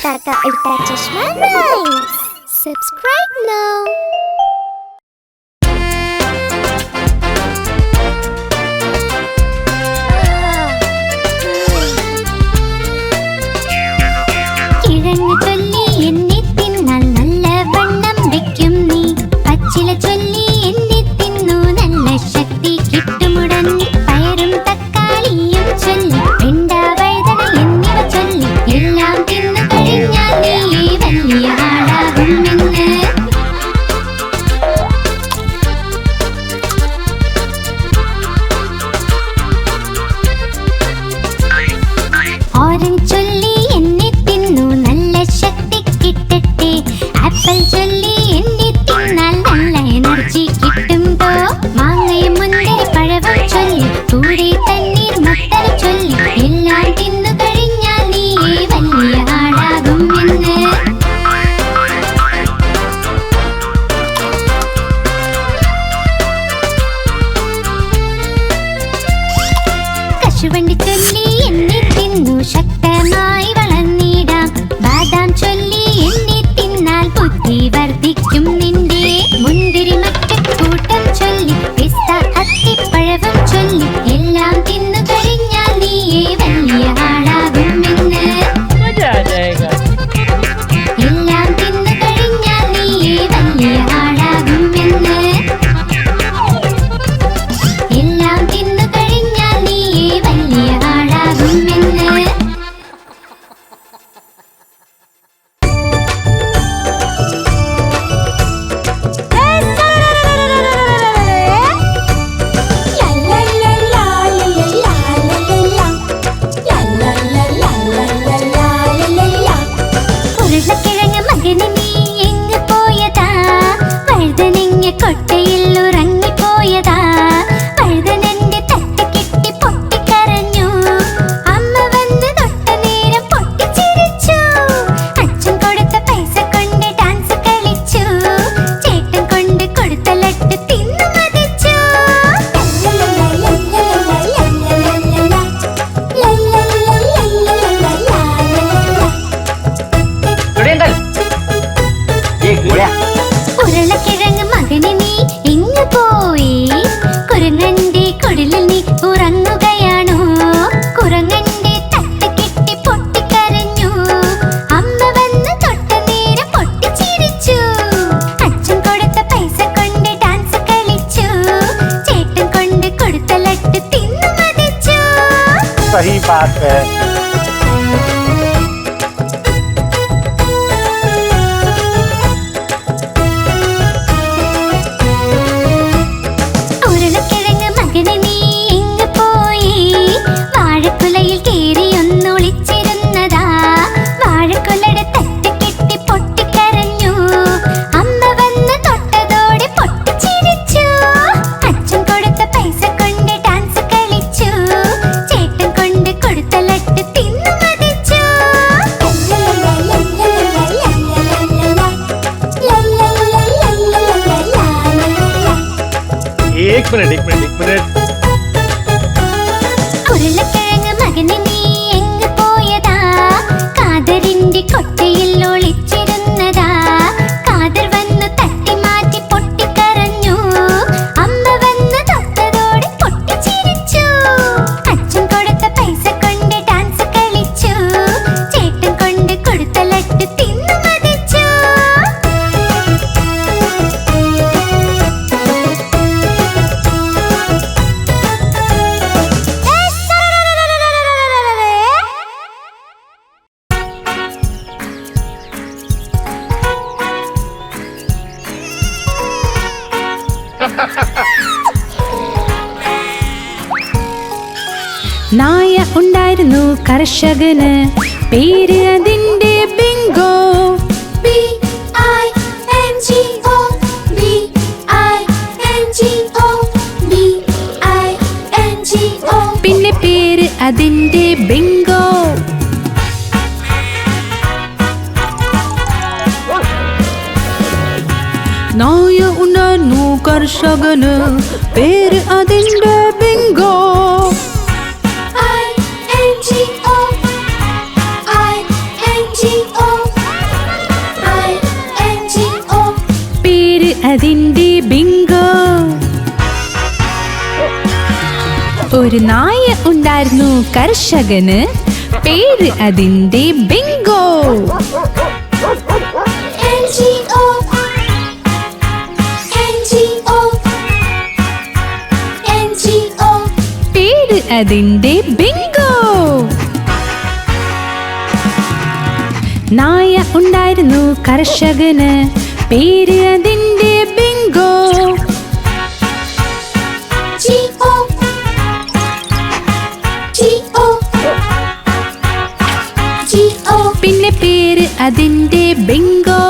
Ultra Chashma Rhymes. Subscribe now. सही बात है। एक मिनट ഉരുളക്കിഴങ്ങ് മകനെ നീ എങ്ങ് പോയതാ കാതറിന്റെ കൊട്ടയിൽ ഒളിച്ചിരുന്നതാ കാതർ വന്നു തട്ടി മാറ്റി പൊട്ടിക്കരഞ്ഞു അമ്മ വന്ന് തൊട്ടതോടെ പൊട്ടിച്ചിരിച്ചു അച്ഛൻ കൊടുത്ത പൈസ കൊണ്ട് ഡാൻസ് കളിച്ചു ചേട്ടൻ കൊണ്ട് കൊടുത്ത ലഡ്ഡു തിന്നു മതിച്ചു നായ ഉണ്ടായിരുന്നു കർഷകന് പേര് അതിന്റെ ബിങ്കോ പിന്നെ പേര് അതിന്റെ ബിങ്കോ നായ ഉണ്ടായിരുന്നു കർഷകന് പേര് അതിന്റെ ബിങ്കോ I-N-G-O ഒരു നായ ഉണ്ടായിരുന്നു കർഷകന്, പേര് അതിന്റെ ബിങ്കോ. പേര് അതിന്റെ ബിങ്കോ. നായ ഉണ്ടായിരുന്നു കർഷകന്, പേര് അതിന്റെ ബിങ്കോ. പിന്നെ പേര് അതിന്റെ ബിങ്കോ.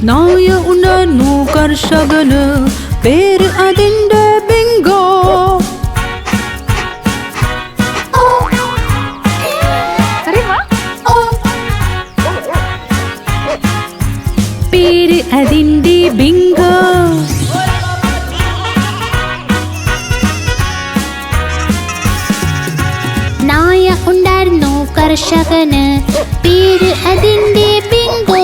നായ ഉണ്ടായിരുന്നു കർഷകന്, പേര് അതിന്റെ ബിങ്കോ. പേര് അതിന്റെ ബിങ്കോ. നായ ഉണ്ടായിരുന്നു കർഷകന്, പേര് അതിന്റെ ബിങ്കോ.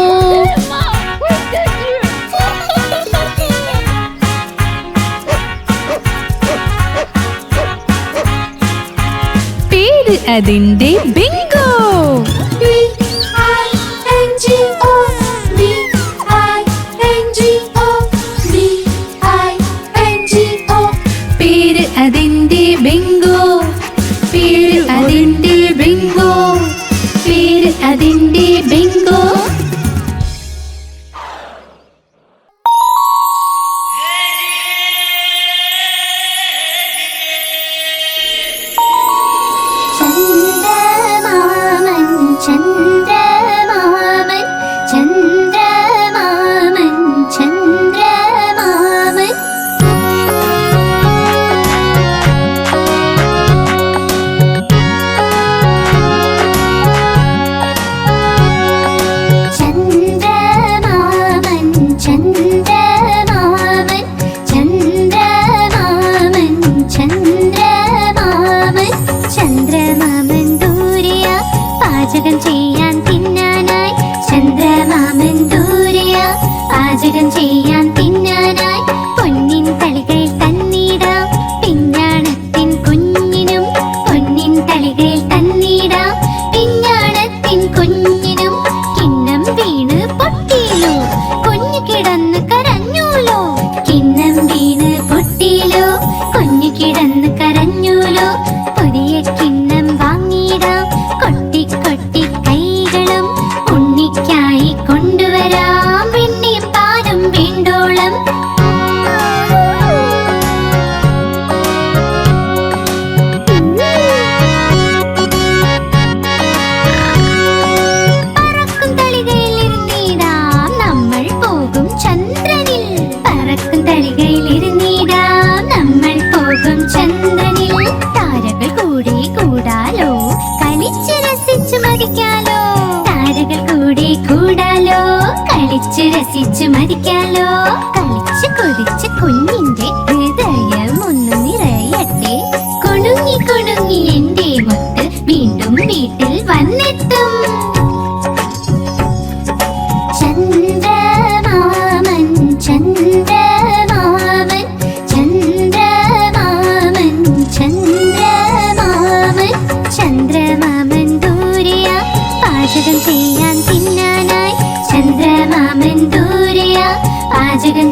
പേര് അതിന്റെ ബിങ്കോ. പേര് അതിന്റെ ബിങ്കോ. പേര് അതിന്റെ ബിങ്കോ. പേര് അതിന്റെ ബിങ്കോ. ചന്ദ്രമാമൻ ചന്ദ്രമാമൻ ചന്ദ്രമാമൻ ചന്ദ്രമാമൻ ചന്ദ്രമാമൻ ചന്ദ്രമാമൻ ചന്ദ്രമാമൻ ചന്ദ്രമാമൻ ദൂരെയാ പാചകം ചെയ്യാൻ തിന്നാനായി. ചന്ദ്രമാമൻ ദൂരെയാ പാചകം ചെയ്യാൻ തിന്നാനായി. പൊന്നിൻ തളികയിൽ തന്നിടാം പിഞ്ഞാണത്തിൻ കുഞ്ഞിനും. പൊന്നിൻ തളികയിൽ തന്നിടാം പിഞ്ഞാണത്തിൻ കുഞ്ഞിനും. കിണ്ണം വീണ് പൊട്ടിയിലോ, കുഞ്ഞു കിടന്ന് കരഞ്ഞൂലോ. കിണ്ണം വീണ് പൊട്ടിയിലോ, കുഞ്ഞു കിടന്ന് കരഞ്ഞൂലോ. പുതിയ കിണ്ണം വാങ്ങിയിടാം, കൊട്ടി കൊട്ടി കൈകളും ഉണ്ണിക്കായി കൊണ്ടുവരാം. വെണ്ണയും പാലും വീണ്ടോളം. പറക്കും തളികയിൽ ഇരുന്നിടാം നമ്മൾ പോകും ചന്ദ്രനിൽ. പറക്കും തളികയിൽ ഇരുന്നിടാം നമ്മൾ പോകും ചന്ദ്രനിൽ. താരകൾ കൂടി കൂടാലോ, കളിച്ച് രസിച്ചു മതിക്കാലോ. താരകൾ കൂടി കൂടാലോ, കളിച്ച് രസിച്ചു മതിക്കാലോ. കളിച്ച് കൊതിച്ച് കുഞ്ഞിന്റെ ഹൃദയം ഒന്ന് നിറയട്ടെ. കുണുങ്ങി കുണുങ്ങി എന്റെ മുത്ത് വീണ്ടും വീട്ടിൽ വന്നെത്തും. ചന്ദ്രമാമൻ ചന്ദ്രമാമൻ ചന്ദ്രമാമൻ ചന്ദ്രമാമൻ ചന്ദ്രമാമൻ ദൂരെയാ പാചകം ചെയ്യാൻ തിന്നാനായി. ചന്ദ്രമാമൻ ദൂരെയാ പാചകം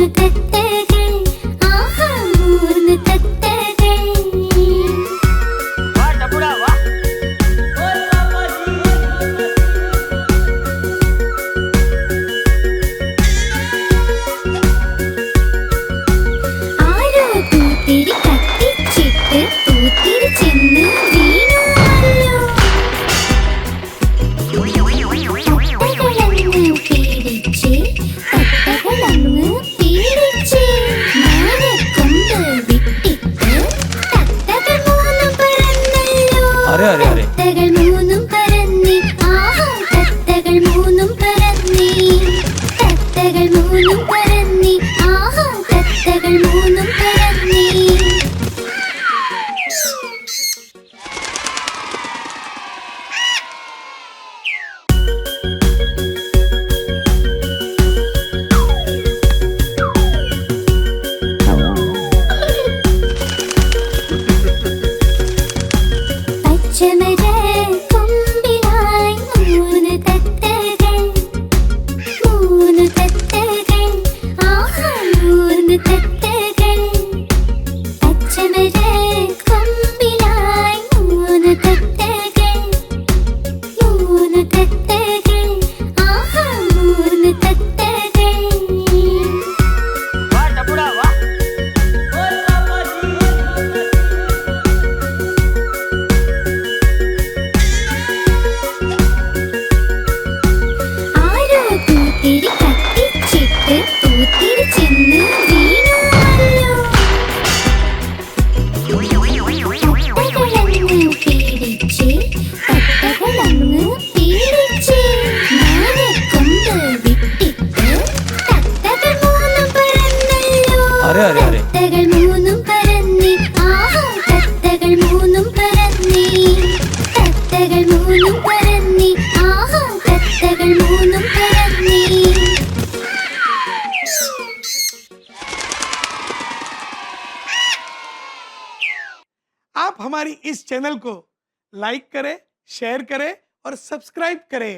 മൂന്ന് തത്തകൾ ആഹാ മൂന്ന് തത്തകൾ ആരോ പൂത്തിരി കത്തിച്ചിട്ട് പൂത്തിരി ചെന്ന് വീണുവല്ലോ. തത്തകളങ്ങ് പേടിച്ച് തത്തകളങ്ങ് പേടിച്ച് മാനക്കൊമ്പ് വിട്ടിട്ട് തത്തകൾ മൂന്നും പറന്നല്ലോ. अरे अरे अरे തത്തകൾ മൂന്നും പറന്നി ആഹാ തത്തകൾ മൂന്നും പറന്നി തത്തകൾ മൂന്നും പറന്നി ആഹാ തത്തകൾ മൂന്നും പറന്നി. പച്ചമര കൊമ്പിലായി മൂന്ന് തത്തകൾ മൂന്ന് തത്തകൾ ആഹാ മൂന്ന് തത്തകൾ. പച്ചമര കൊമ്പിലായി മൂന്ന് തത്തകൾ മൂന്ന് തത്തകൾ ആഹാ മൂന്ന് തത്തകൾ. ആരോ പൂത്തിരി കത്തിച്ചിട്ട് പൂത്തിരി ചെന്ന് വീണുവല്ലോ. തത്തകളങ്ങ് പേടിച്ച് തത്തകളങ്ങ് പേടിച്ച് മാനക്കൊമ്പ് വിട്ടിട്ട് തത്തകൾ മൂന്നും പറന്നല്ലോ. अरे अरे अरे തത്തകൾ മൂന്നും പറന്നി ആഹാ തത്തകൾ മൂന്നും പറന്നി തത്തകൾ മൂന്നും പറന്നി ആഹാ തത്തകൾ മൂന്നും പറന്നി. आप हमारी इस चैनल को लाइक करें, शेयर करें और सब्सक्राइब करें।